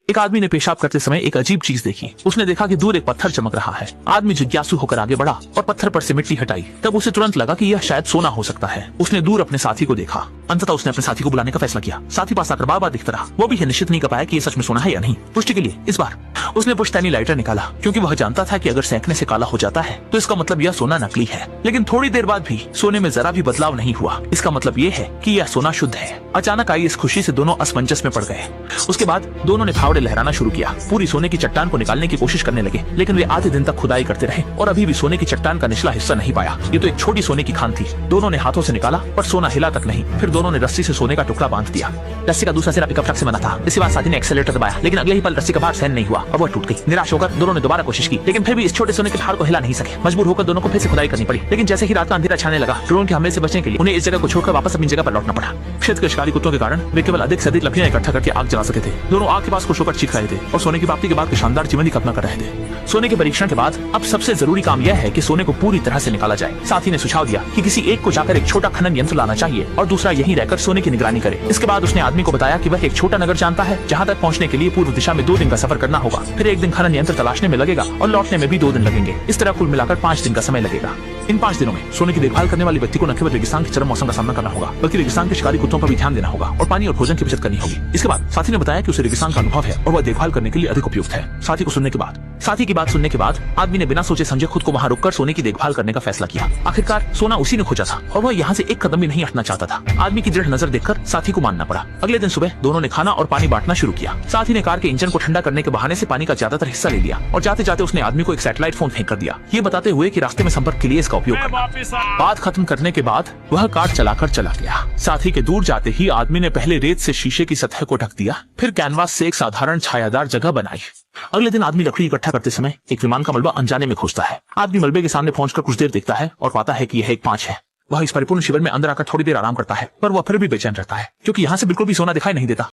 एक आदमी ने पेशाब करते समय एक अजीब चीज देखी। उसने देखा कि दूर एक पत्थर चमक रहा है। आदमी जिज्ञासु होकर आगे बढ़ा और पत्थर पर से मिट्टी हटाई। तब उसे तुरंत लगा कि यह शायद सोना हो सकता है। उसने दूर अपने साथी को देखा। अंततः उसने अपने साथी को बुलाने का फैसला किया। साथी पास आकर बार बार दिखता रहा। वो भी निश्चित नहीं कर पाया कि ये सच में सोना है या नहीं। पुष्टि के लिए इस बार उसने पुश्तैनी लाइटर निकाला, क्योंकि वह जानता था कि अगर सेंकने से काला हो जाता है तो इसका मतलब यह सोना नकली है। लेकिन थोड़ी देर बाद भी सोने में जरा भी बदलाव नहीं हुआ। इसका मतलब ये है कि यह सोना शुद्ध है। अचानक आई इस खुशी से दोनों असमंजस में पड़ गए। उसके बाद दोनों ने फावड़े लहराना शुरू किया। पूरी सोने की चट्टान को निकालने की कोशिश करने लगे, लेकिन वे आधे दिन तक खुदाई करते रहे और अभी भी सोने की चट्टान का निचला हिस्सा नहीं पाया। ये तो एक छोटी सोने की खान थी। दोनों ने हाथों से निकाला पर सोना हिला तक नहीं। फिर दोनों ने रस्सी से सोने का टुकड़ा बांध दिया। रस्सी का दूसरा सिरा पिकअप ट्रक से बना था। इसके बाद साथी ने एक्सेलेरेटर दबाया, लेकिन अगले ही पल रस्सी का भार सहन नहीं हुआ और वह टूट गई। निराश होकर दोनों ने दोबारा कोशिश की, लेकिन फिर भी इस छोटे सोने के भार को हिला नहीं सके। मजबूर होकर दोनों को फिर से खुदाई करनी पड़ी। लेकिन जैसे ही रात का अंधेरा छाने लगा, ड्रोन के हमले से बचने के लिए उन्हें इस जगह को छोड़कर वापस अपनी जगह पर लौटना पड़ा। क्षेत्र के शिकारी कुत्तों के कारण वे केवल अधिक से अधिक लकड़ियां इकट्ठा करके आग जला सके थे। दोनों आग के पास खुश होकर चीख रहे थे और सोने की प्राप्ति के बाद शानदार जीवन की कल्पना कर रहे थे। सोने के परीक्षण के बाद अब सबसे जरूरी काम यह है कि सोने को पूरी तरह से निकाला जाए। साथी ने सुझाव दिया कि किसी एक को जाकर एक छोटा खनन यंत्र लाना चाहिए और दूसरा यहीं रहकर सोने की निगरानी करे। इसके बाद उसने आदमी को बताया कि वह एक छोटा नगर जानता है जहां तक पहुंचने के लिए पूर्व दिशा में 2 दिन का सफर करना होगा। फिर 1 दिन खनन यंत्र तलाशने में लगेगा और लौटने में भी 2 दिन लगेंगे। इस तरह कुल मिलाकर 5 दिन का समय लगेगा। इन 5 दिनों में सोने की देखभाल करने वाले व्यक्ति को न केवल रेगिस्तान के चरम मौसम का सामना करना होगा, बल्कि रेगिस्तान के शिकारी कुत्तों पर भी ध्यान देना होगा और पानी और भोजन की बचत करनी होगी। इसके बाद साथी ने बताया कि उसे रेगिस्तान का अनुभव है और वह देखभाल करने के लिए अधिक उपयुक्त है। साथी की बात सुनने के बाद आदमी ने बिना सोचे समझे खुद को वहां रुककर सोने की देखभाल करने का फैसला किया। आखिरकार सोना उसी ने खोजा था और वह यहाँ से एक कदम भी नहीं हटना चाहता था। आदमी की दृढ़ नजर देखकर साथी को मानना पड़ा। अगले दिन सुबह दोनों ने खाना और पानी बांटना शुरू किया। साथी ने कार के इंजन को ठंडा करने के बहाने से पानी का ज्यादातर हिस्सा ले लिया और जाते जाते उसने आदमी को एक सैटेलाइट फोन फेंक कर दिया, ये बताते हुए कि रास्ते में संपर्क के लिए इसका उपयोग करना। बात खत्म करने के बाद वह कार चलाकर चला गया। साथी के दूर जाते ही आदमी ने पहले रेत से शीशे की सतह को ढक दिया, फिर कैनवास से एक साधारण छायादार जगह बनाई। अगले दिन आदमी लकड़ी इकट्ठा करते समय एक विमान का मलबा अनजाने में खोजता है। आदमी मलबे के सामने पहुंचकर कुछ देर देखता है और पाता है कि यह एक 5 है। वह इस परिपूर्ण शिविर में अंदर आकर थोड़ी देर आराम करता है, पर वह फिर भी बेचैन रहता है, क्योंकि यहाँ से बिल्कुल भी सोना दिखाई नहीं देता।